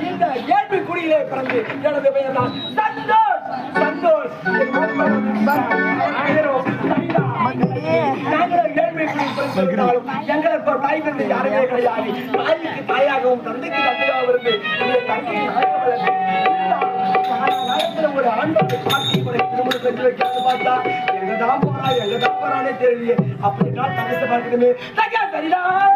இந்த ஏழ்மை குடியிலே பிறந்து எனது பெயர் தான் சந்தோஷ். சந்தோஷ் நாங்கள் ஏழ்மை குடியில் பிறந்திருந்தாலும் எங்களுக்கு ஒரு தாய் தந்தை யாருமே கிடையாது. தாய்க்கு தாயாகவும் தந்தைக்கு தந்தையாகவும் இருந்து ஒரு ஆண்டோரை காட்டி திருமணம் செஞ்சு வைக்கிறது பார்த்தா எங்கதான் போறா எங்கதான் போறானே தெரியலையே. அப்படின்னா தங்கத்தை பார்க்கணுமே. சரிதான்